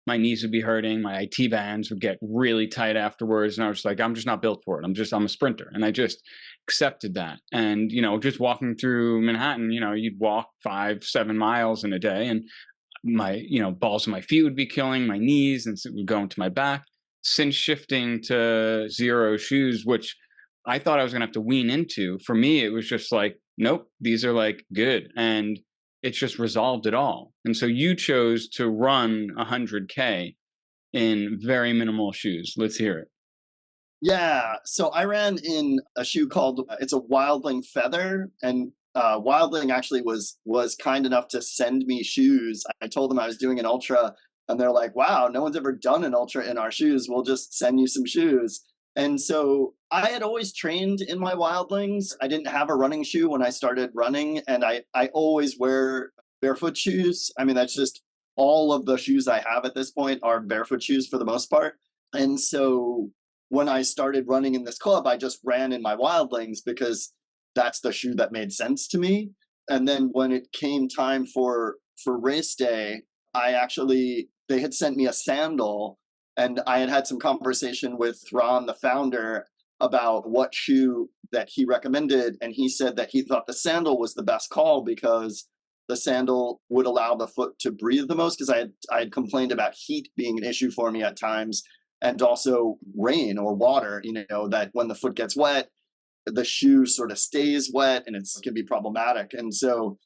my knees would be hurting. My IT bands would get really tight afterwards. And I was like, I'm just not built for it. I'm a sprinter. And I just accepted that. And, just walking through Manhattan, you'd walk 5-7 miles in a day, and my, balls of my feet would be killing, my knees, and it would go into my back. Since shifting to Xero shoes, which I thought I was going to have to wean into, for me, it was just like, nope, these are like good. And it's just resolved it all. And so you chose to run 100K in very minimal shoes. Let's hear it. Yeah. So I ran in a shoe called, it's a Wildling Feather. And Wildling actually was kind enough to send me shoes. I told them I was doing an ultra, and they're like, wow, no one's ever done an ultra in our shoes. We'll just send you some shoes. And so I had always trained in my Wildlings. I didn't have a running shoe when I started running, and I always wear barefoot shoes. I mean, that's just all of the shoes I have at this point are barefoot shoes for the most part. And so when I started running in this club, I just ran in my Wildlings because that's the shoe that made sense to me. And then when it came time for race day, they had sent me a sandal, and I had some conversation with Ron, the founder, about what shoe that he recommended. And he said that he thought the sandal was the best call because the sandal would allow the foot to breathe the most, because I had complained about heat being an issue for me at times, and also rain or water, that when the foot gets wet, the shoe sort of stays wet and it can be problematic. And so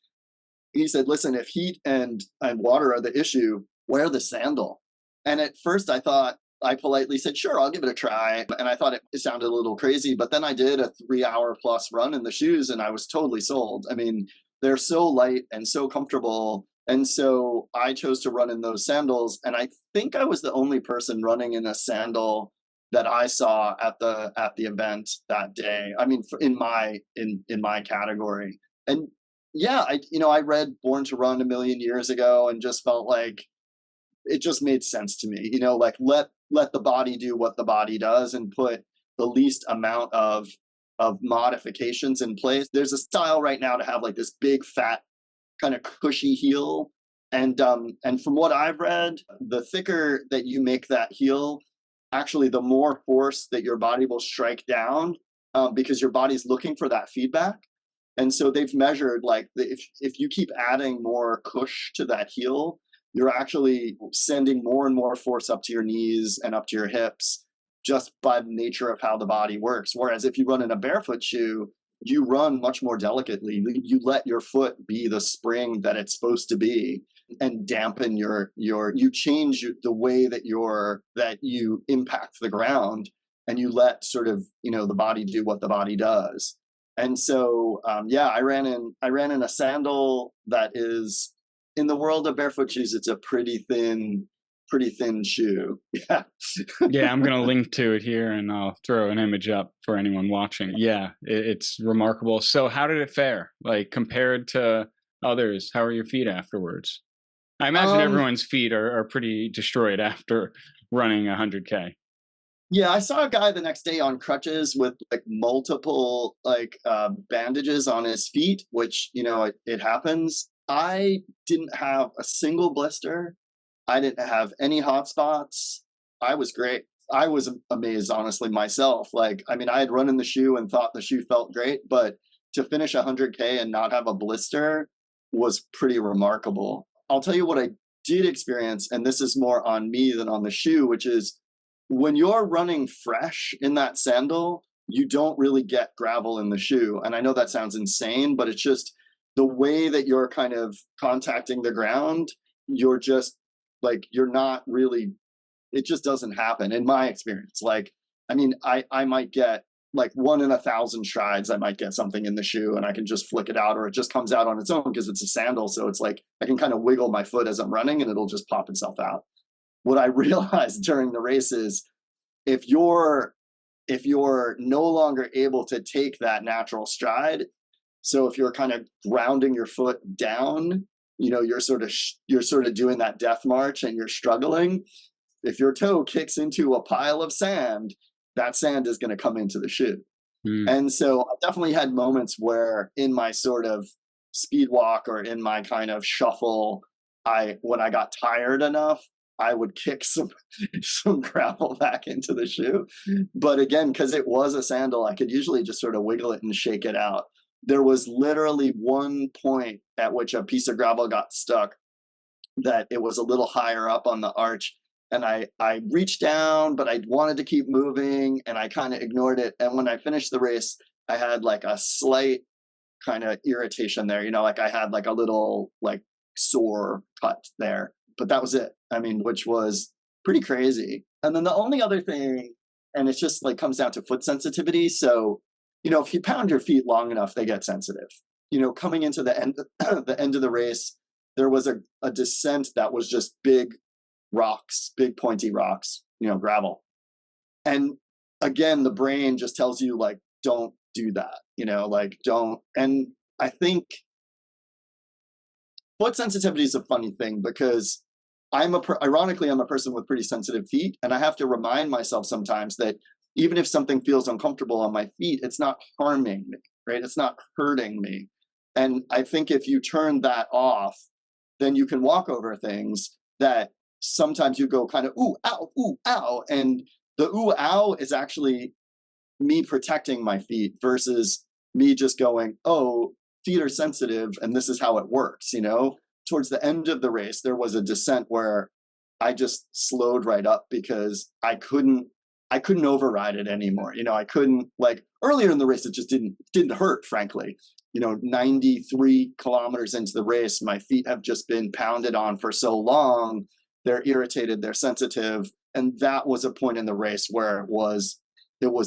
he said, listen, if heat and water are the issue, wear the sandal. And at first I thought, I politely said, sure, I'll give it a try. And I thought it sounded a little crazy, but then I did a 3-hour plus run in the shoes and I was totally sold. I mean, they're so light and so comfortable. And so I chose to run in those sandals. And I think I was the only person running in a sandal that I saw at the event that day. I mean, in my category. And yeah, I read Born to Run a million years ago and just felt like it just made sense to me, like let the body do what the body does and put the least amount of modifications in place. There's a style right now to have like this big fat kind of cushy heel. And from what I've read, the thicker that you make that heel, actually the more force that your body will strike down, because your body's looking for that feedback. And so they've measured like if you keep adding more cush to that heel, you're actually sending more and more force up to your knees and up to your hips just by the nature of how the body works. Whereas if you run in a barefoot shoe, you run much more delicately. You let your foot be the spring that it's supposed to be and dampen you change the way that you impact the ground, and you let sort of, the body do what the body does. And so, I ran in a sandal that is, in the world of barefoot shoes, it's a pretty thin shoe. Yeah. Yeah, I'm going to link to it here and I'll throw an image up for anyone watching. Yeah, it's remarkable. So how did it fare? Like compared to others, how are your feet afterwards? I imagine everyone's feet are pretty destroyed after running 100K. Yeah, I saw a guy the next day on crutches with like multiple bandages on his feet, which, it happens. I didn't have a single blister. I didn't have any hot spots. I was great. I was amazed, honestly, myself. Like, I mean, I had run in the shoe and thought the shoe felt great, but to finish 100K and not have a blister was pretty remarkable. I'll tell you what I did experience, and this is more on me than on the shoe, which is when you're running fresh in that sandal, you don't really get gravel in the shoe. And I know that sounds insane, but it's just the way that you're kind of contacting the ground, you're just like, you're not really, it just doesn't happen in my experience. Like, I mean, I might get like 1 in 1,000 strides, I might get something in the shoe and I can just flick it out, or it just comes out on its own because it's a sandal. So it's like, I can kind of wiggle my foot as I'm running and it'll just pop itself out. What I realized during the race is if you're no longer able to take that natural stride, so if you're kind of grounding your foot down, you're sort of doing that death march and you're struggling. If your toe kicks into a pile of sand, that sand is going to come into the shoe. And so I definitely had moments where in my sort of speed walk or in my kind of shuffle, when I got tired enough, I would kick some gravel back into the shoe. But again, because it was a sandal, I could usually just sort of wiggle it and shake it out. There was literally one point at which a piece of gravel got stuck that it was a little higher up on the arch. And I reached down, but I wanted to keep moving and I kind of ignored it. And when I finished the race, I had like a slight kind of irritation there, like I had like a little like sore cut there, but that was it. I mean, which was pretty crazy. And then the only other thing, and it's just like comes down to foot sensitivity. So, if you pound your feet long enough, they get sensitive. Coming into the end of the race, there was a descent that was just big rocks, big pointy rocks, gravel. And again, the brain just tells you like, don't do that, like don't. And I think foot sensitivity is a funny thing because ironically, I'm a person with pretty sensitive feet. And I have to remind myself sometimes that even if something feels uncomfortable on my feet, it's not harming me, right? It's not hurting me. And I think if you turn that off, then you can walk over things that sometimes you go kind of, ooh, ow. And the ooh, ow is actually me protecting my feet versus me just going, oh, feet are sensitive and this is how it works, Towards the end of the race, there was a descent where I just slowed right up because I couldn't override it anymore. I couldn't, like earlier in the race, it just didn't hurt, frankly. 93 kilometers into the race, my feet have just been pounded on for so long. They're irritated, they're sensitive. And that was a point in the race where it was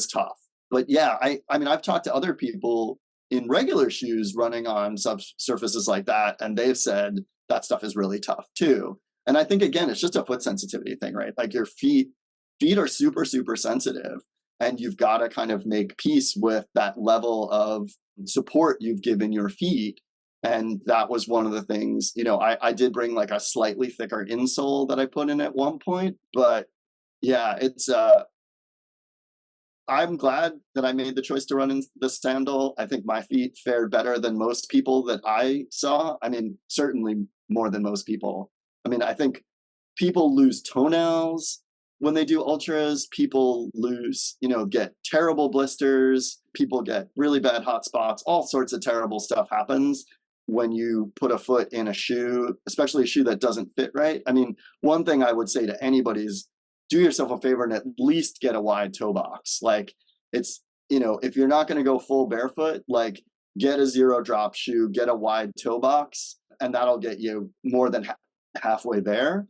tough. But yeah, I mean, I've talked to other people in regular shoes running on surfaces like that, and they've said that stuff is really tough too. And I think, again, it's just a foot sensitivity thing, right? Like your feet are super, super sensitive, and you've got to kind of make peace with that level of support you've given your feet. And that was one of the things, I did bring like a slightly thicker insole that I put in at one point, but yeah, it's, I'm glad that I made the choice to run in the sandal. I think my feet fared better than most people that I saw. I mean, certainly more than most people. I mean, I think people lose toenails when they do ultras. People lose, get terrible blisters. People get really bad hot spots. All sorts of terrible stuff happens when you put a foot in a shoe, especially a shoe that doesn't fit right. I mean, one thing I would say to anybody is do yourself a favor and at least get a wide toe box. Like it's, if you're not going to go full barefoot, like get a Xero drop shoe, get a wide toe box, and that'll get you more than halfway there.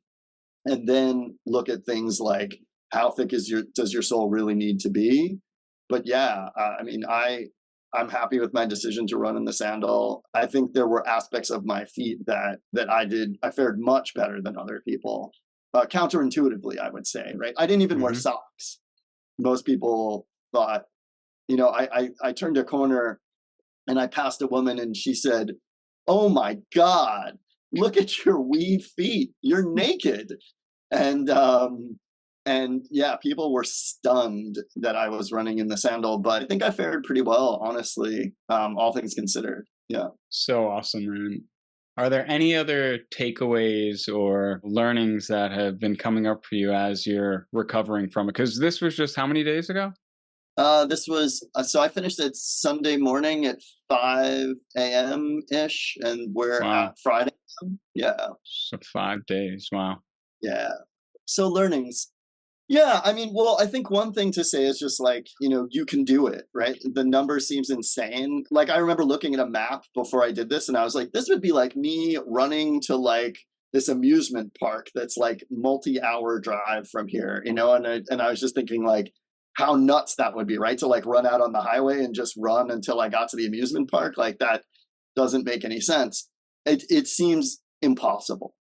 And then look at things like how thick does your sole really need to be? But yeah, I mean, I'm happy with my decision to run in the sandal. I think there were aspects of my feet that I fared much better than other people. Counterintuitively, I would say, right? I didn't even wear socks. Most people thought, I turned a corner and I passed a woman and she said, "Oh my God, look at your wee feet. You're naked." And yeah, people were stunned that I was running in the sandal, but I think I fared pretty well, honestly, all things considered. Yeah. So awesome, man. Are there any other takeaways or learnings that have been coming up for you as you're recovering from it? Because this was just how many days ago? This was, so I finished it Sunday morning at 5 a.m. ish, and we're at Friday. Yeah. So 5 days. Wow. Yeah. So learnings. Yeah, I mean, well, I think one thing to say is just like, you can do it, right? The number seems insane. Like, I remember looking at a map before I did this, and I was like, this would be like me running to like this amusement park that's like multi-hour drive from here, and I was just thinking like how nuts that would be, right? To like run out on the highway and just run until I got to the amusement park. Like that doesn't make any sense. It seems impossible.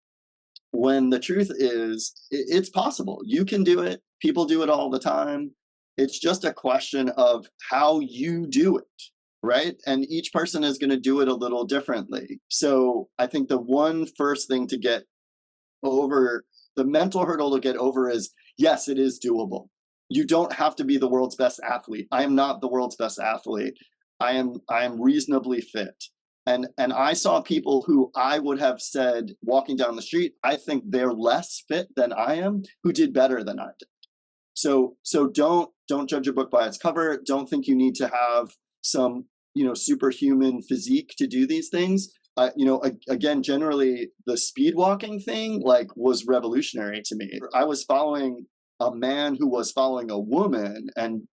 When the truth is, it's possible. You can do it. People do it all the time. It's just a question of how you do it, right? And each person is going to do it a little differently. So I think the one first thing to get over, the mental hurdle to get over is, yes, it is doable. You don't have to be the world's best athlete. I am not the world's best athlete. I am reasonably fit. And I saw people who I would have said walking down the street, I think they're less fit than I am, who did better than I did. So don't judge a book by its cover. Don't think you need to have some, superhuman physique to do these things. Again, generally the speed walking thing was revolutionary to me. I was following a man who was following a woman, and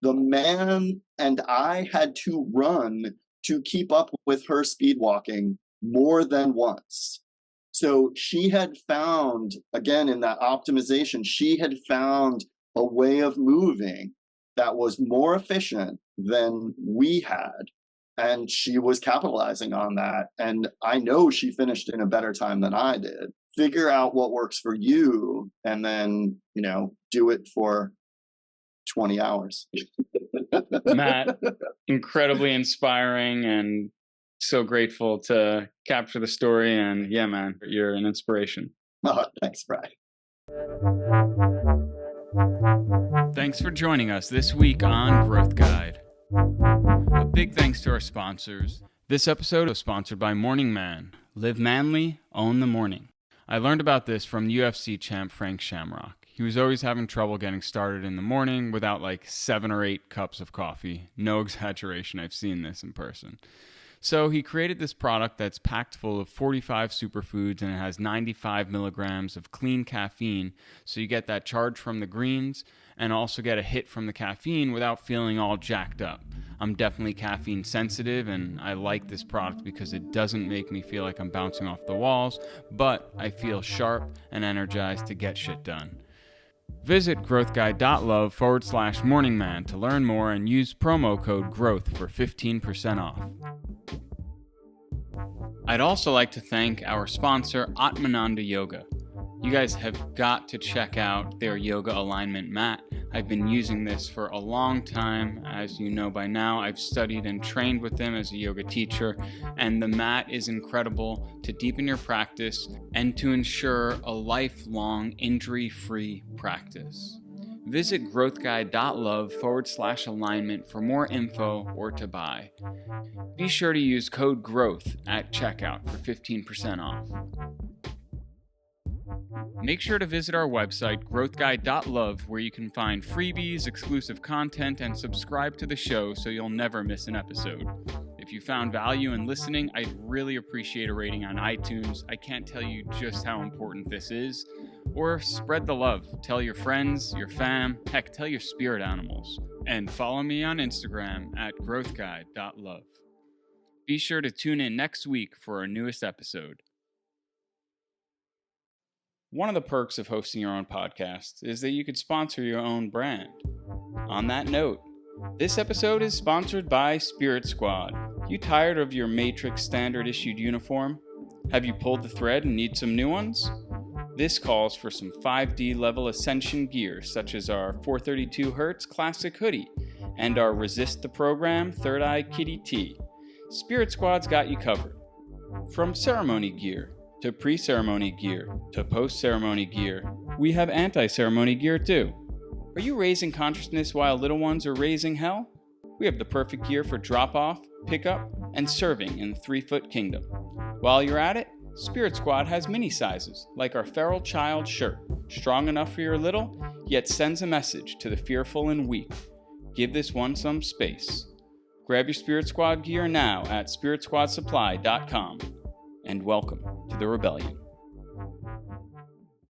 the man and I had to run to keep up with her speed walking more than once. So she had found, again, in that optimization, she had found a way of moving that was more efficient than we had. And she was capitalizing on that. And I know she finished in a better time than I did. Figure out what works for you and then, do it for 20 hours. Matt, incredibly inspiring and so grateful to capture the story. And yeah, man, you're an inspiration. Oh, thanks, Brian. Thanks for joining us this week on Growth Guide. A big thanks to our sponsors. This episode was sponsored by Morning Man. Live manly, own the morning. I learned about this from UFC champ Frank Shamrock. He was always having trouble getting started in the morning without like 7 or 8 cups of coffee. No exaggeration, I've seen this in person. So he created this product that's packed full of 45 superfoods and it has 95 milligrams of clean caffeine. So you get that charge from the greens and also get a hit from the caffeine without feeling all jacked up. I'm definitely caffeine sensitive and I like this product because it doesn't make me feel like I'm bouncing off the walls, but I feel sharp and energized to get shit done. Visit growthguide.love/morningman to learn more and use promo code GROWTH for 15% off. I'd also like to thank our sponsor, Atmananda Yoga. You guys have got to check out their yoga alignment mat. I've been using this for a long time. As you know by now, I've studied and trained with them as a yoga teacher, and the mat is incredible to deepen your practice and to ensure a lifelong injury-free practice. Visit growthguide.love/alignment for more info or to buy. Be sure to use code GROWTH at checkout for 15% off. Make sure to visit our website, growthguide.love, where you can find freebies, exclusive content, and subscribe to the show so you'll never miss an episode. If you found value in listening, I'd really appreciate a rating on iTunes. I can't tell you just how important this is. Or spread the love. Tell your friends, your fam, heck, tell your spirit animals. And follow me on Instagram at growthguide.love. Be sure to tune in next week for our newest episode. One of the perks of hosting your own podcast is that you could sponsor your own brand. On that note, this episode is sponsored by Spirit Squad. You tired of your Matrix standard issued uniform? Have you pulled the thread and need some new ones? This calls for some 5D level ascension gear, such as our 432Hz classic hoodie and our Resist the Program Third Eye Kitty tee. Spirit Squad's got you covered. From ceremony gear to pre-ceremony gear to post-ceremony gear, we have anti-ceremony gear too. Are you raising consciousness while little ones are raising hell? We have the perfect gear for drop-off, pickup, and serving in the 3-foot kingdom. While you're at it, Spirit Squad has mini sizes, like our Feral Child shirt, strong enough for your little, yet sends a message to the fearful and weak. Give this one some space. Grab your Spirit Squad gear now at spiritsquadsupply.com. And welcome to the rebellion.